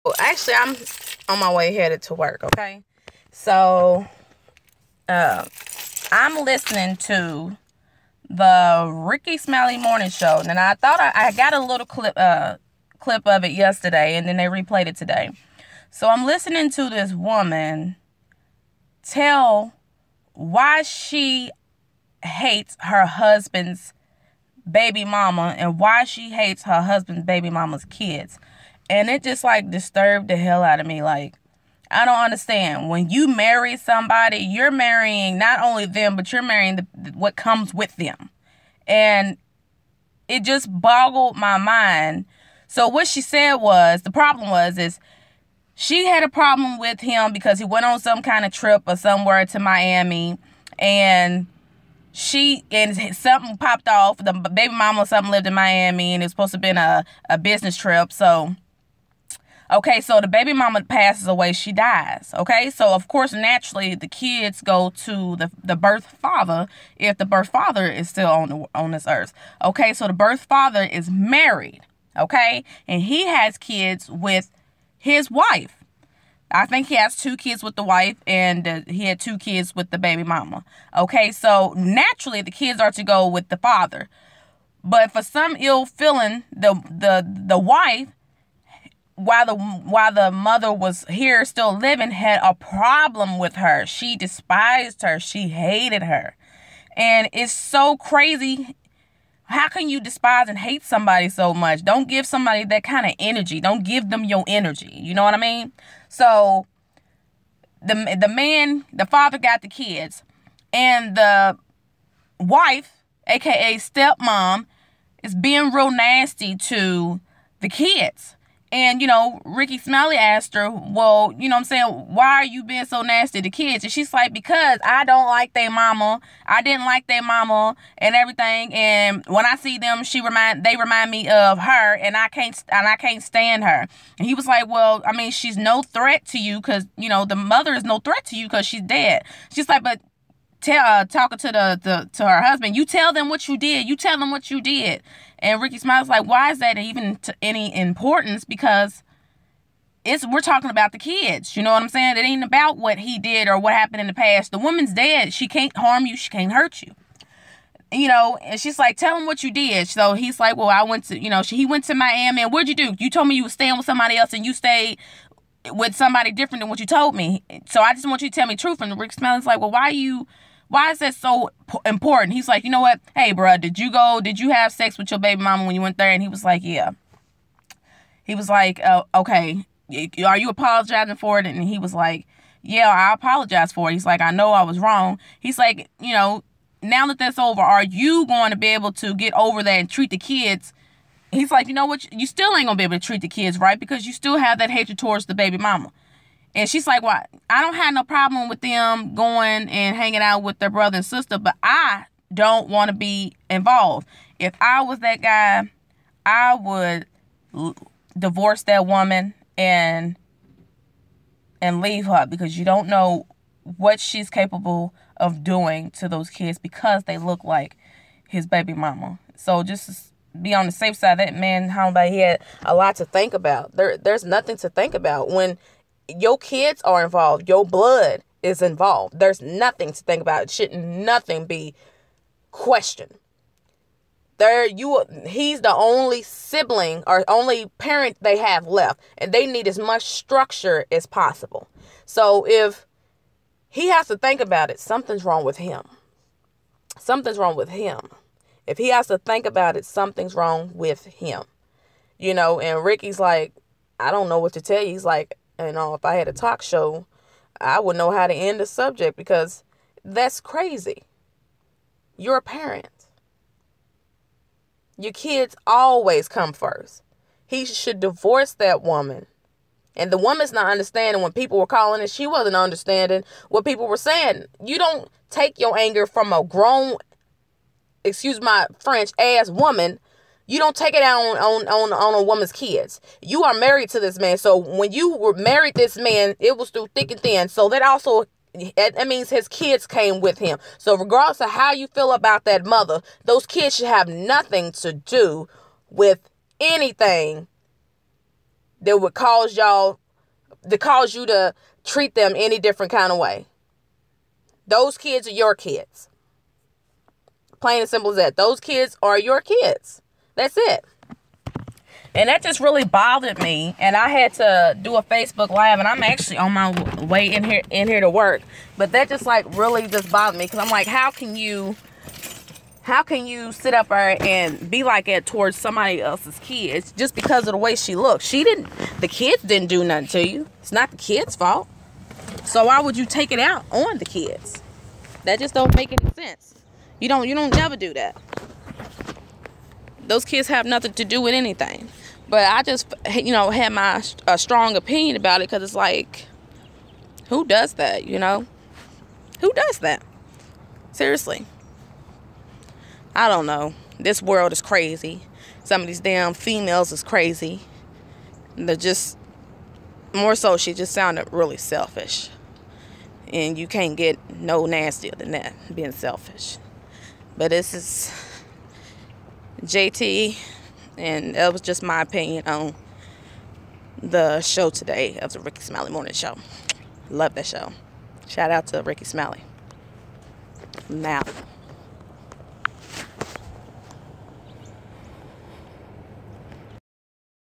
Well, actually, I'm on my way headed to work, okay? So, I'm listening to the Ricky Smiley Morning Show. And I thought I got a little clip of it yesterday, and then they replayed it today. So I'm listening to this woman tell why she hates her husband's baby mama and why she hates her husband's baby mama's kids. And it just like disturbed the hell out of me. Like, I don't understand. When you marry somebody, you're marrying not only them, but you're marrying what comes with them. And it just boggled my mind. So what she said was, the problem is she had a problem with him because he went on some kind of trip or somewhere to Miami, and something popped off. The baby mama or something lived in Miami, and it was supposed to have been a business trip. So, okay, so the baby mama passes away, she dies. Okay, so of course, naturally, the kids go to the birth father if the birth father is still on this earth. Okay, so the birth father is married. Okay, and he has kids with his wife. I think he has 2 kids with the wife, and he had 2 kids with the baby mama. Okay, so naturally the kids are to go with the father. But for some ill feeling, the wife, while the mother was here still living, had a problem with her. She despised her. She hated her. And it's so crazy. How can you despise and hate somebody so much? Don't give somebody that kind of energy. Don't give them your energy. You know what I mean? So the father got the kids, and the wife, aka stepmom, is being real nasty to the kids. And, Ricky Smiley asked her, well, what I'm saying, why are you being so nasty to kids? And she's like, because I don't like their mama. I didn't like their mama and everything. And when I see them, they remind me of her, and I can't stand her. And he was like, well, I mean, she's no threat to you because, the mother is no threat to you because she's dead. She's like, but talking to her husband, you tell them what you did. You tell them what you did. And Ricky Smiley's like, why is that even to any importance? Because we're talking about the kids. You know what I'm saying? It ain't about what he did or what happened in the past. The woman's dead. She can't harm you. She can't hurt you. And she's like, tell him what you did. So he's like, well, I went to, he went to Miami. And what'd you do? You told me you were staying with somebody else, and you stayed with somebody different than what you told me. So I just want you to tell me the truth. And Rick Smiley's like, well, why is that so important? He's like, you know what? Hey, bro, did you have sex with your baby mama when you went there? And he was like, yeah. He was like, okay, are you apologizing for it? And he was like, yeah, I apologize for it. He's like, I know I was wrong. He's like, now that that's over, are you going to be able to get over that and treat the kids? He's like, you know what? You still ain't going to be able to treat the kids right because you still have that hatred towards the baby mama. And she's like, well, I don't have no problem with them going and hanging out with their brother and sister, but I don't want to be involved. If I was that guy, I would divorce that woman and leave her, because you don't know what she's capable of doing to those kids because they look like his baby mama. So just be on the safe side. That man, he had a lot to think about. There's nothing to think about when your kids are involved. Your blood is involved. There's nothing to think about. It shouldn't nothing be questioned. He's the only sibling or only parent they have left, and they need as much structure as possible. So if he has to think about it, something's wrong with him. Something's wrong with him. If he has to think about it, something's wrong with him. And Ricky's like, I don't know what to tell you. He's like, if I had a talk show, I would know how to end the subject, because that's crazy. You're a parent. Your kids always come first. He should divorce that woman. And the woman's not understanding. When people were calling it, she wasn't understanding what people were saying. You don't take your anger from a grown, excuse my French, ass woman. You don't take it out on a woman's kids. You are married to this man. So when you were married this man, it was through thick and thin. So that means his kids came with him. So regardless of how you feel about that mother, those kids should have nothing to do with anything that would cause you to treat them any different kind of way. Those kids are your kids. Plain and simple as that. Those kids are your kids. That's it. And that just really bothered me. And I had to do a Facebook Live. And I'm actually on my way in here to work. But that just like really just bothered me. Because I'm like, how can you sit up there and be like that towards somebody else's kids just because of the way she looks? The kids didn't do nothing to you. It's not the kids' fault. So why would you take it out on the kids? That just don't make any sense. You don't never do that. Those kids have nothing to do with anything. But I just, had my strong opinion about it, because it's like, who does that, Who does that? Seriously. I don't know. This world is crazy. Some of these damn females is crazy. They're just, more so, she just sounded really selfish. And you can't get no nastier than that, being selfish. But this is JT, and that was just my opinion on the show today of the Rickey Smiley Morning Show. Love that show. Shout out to Rickey Smiley. Now.